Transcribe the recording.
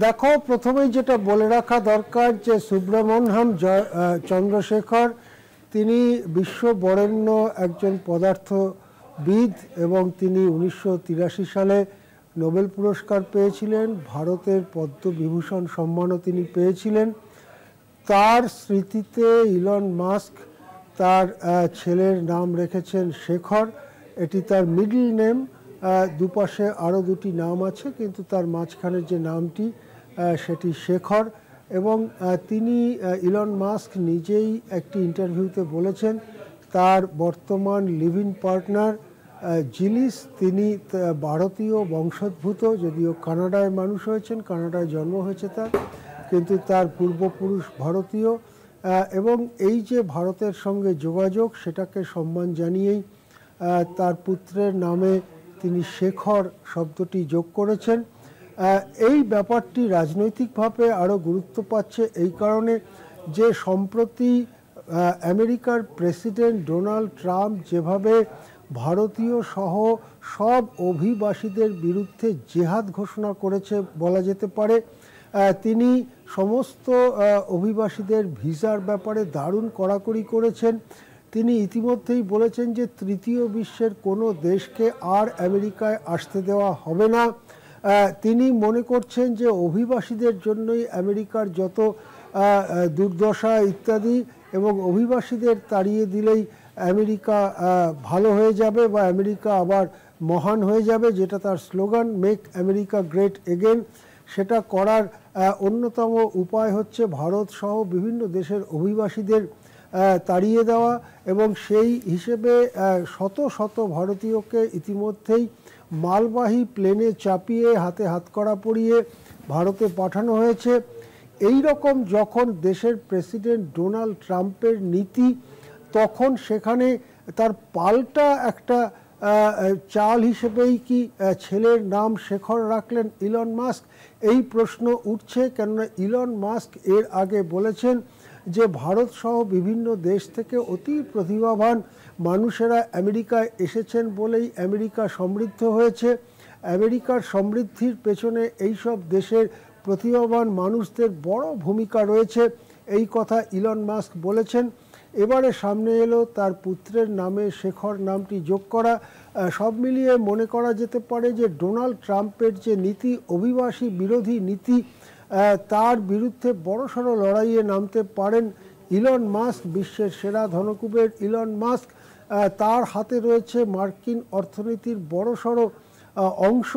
দেখো, প্রথমেই যেটা বলে রাখা দরকার যে সুব্রমণ্যম চন্দ্রশেখর তিনি বিশ্ব বরেণ্য একজন পদার্থবিদ এবং তিনি 1983 সালে নোবেল পুরস্কার পেয়েছিলেন। ভারতের পদ্মবিভূষণ সম্মানও তিনি পেয়েছিলেন। তার স্মৃতিতে ইলন মাস্ক তার ছেলের নাম রেখেছেন শেখর। এটি তার মিডল নেম। দুপাশে আরও দুটি নাম আছে, কিন্তু তার মাঝখানের যে নামটি সেটি শেখর। এবং তিনি ইলন মাস্ক নিজেই একটি ইন্টারভিউতে বলেছেন তার বর্তমান লিভিং পার্টনার জিলিস তিনি ভারতীয় বংশোদ্ভূত, যদিও কানাডায় মানুষ হয়েছেন, কানাডায় জন্ম হয়েছে তার, কিন্তু তার পূর্বপুরুষ ভারতীয়। এবং এই যে ভারতের সঙ্গে যোগাযোগ, সেটাকে সম্মান জানিয়েই তার পুত্রের নামে তিনি শেখর শব্দটি যোগ করেছেন। এই ব্যাপারটি রাজনৈতিকভাবে আরও গুরুত্ব পাচ্ছে এই কারণে যে সম্প্রতি আমেরিকার প্রেসিডেন্ট ডোনাল্ড ট্রাম্প যেভাবে ভারতীয় সহ সব অভিবাসীদের বিরুদ্ধে জেহাদ ঘোষণা করেছে বলা যেতে পারে। তিনি সমস্ত অভিবাসীদের ভিসার ব্যাপারে দারুণ কড়াকড়ি করেছেন। তিনি ইতিমধ্যেই বলেছেন যে তৃতীয় বিশ্বের কোনো দেশকে আর আমেরিকায় আসতে দেওয়া হবে না। তিনি মনে করছেন যে অভিবাসীদের জন্যই আমেরিকার যত দুর্দশা ইত্যাদি, এবং অভিবাসীদের তাড়িয়ে দিলেই আমেরিকা ভালো হয়ে যাবে বা আমেরিকা আবার মহান হয়ে যাবে, যেটা তার slogan, make America great again. সেটা করার অন্যতম উপায় হচ্ছে ভারত সহ বিভিন্ন দেশের অভিবাসীদের তাড়িয়ে দেওয়া। এবং সেই হিসেবে শত শত ভারতীয়কে ইতিমধ্যেই মালবাহী প্লেনে চাপিয়ে হাতে হাতকড়া পরিয়ে ভারতে পাঠানো হয়েছে। এই রকম যখন দেশের প্রেসিডেন্ট ডোনাল্ড ট্রাম্পের নীতি, তখন সেখানে তার পাল্টা একটা চাল হিসেবেই কি ছেলের নাম শেখর রাখলেন ইলন মাস্ক? এই প্রশ্ন উঠছে, কেননা ইলন মাস্ক এর আগে বলেছেন যে ভারত সহ বিভিন্ন দেশ থেকে অতি প্রতিভাবান মানুষেরা আমেরিকায় এসেছেন বলেই আমেরিকা সমৃদ্ধ হয়েছে। আমেরিকার সমৃদ্ধির পেছনে এইসব দেশের প্রতিভাবান মানুষদের বড় ভূমিকা রয়েছে, এই কথা ইলন মাস্ক বলেছেন। এবারে সামনে এলো তার পুত্রের নামে শেখর নামটি যোগ করা। সব মিলিয়ে মনে করা যেতে পারে যে ডোনাল্ড ট্রাম্পের যে নীতি, অভিবাসী বিরোধী নীতি, তার বিরুদ্ধে বড়সড় লড়াইয়ে নামতে পারেন ইলন মাস্ক। বিশ্বের সেরা ধনকুবের ইলন মাস্ক, তার হাতে রয়েছে মার্কিন অর্থনীতির বড়সড় অংশ।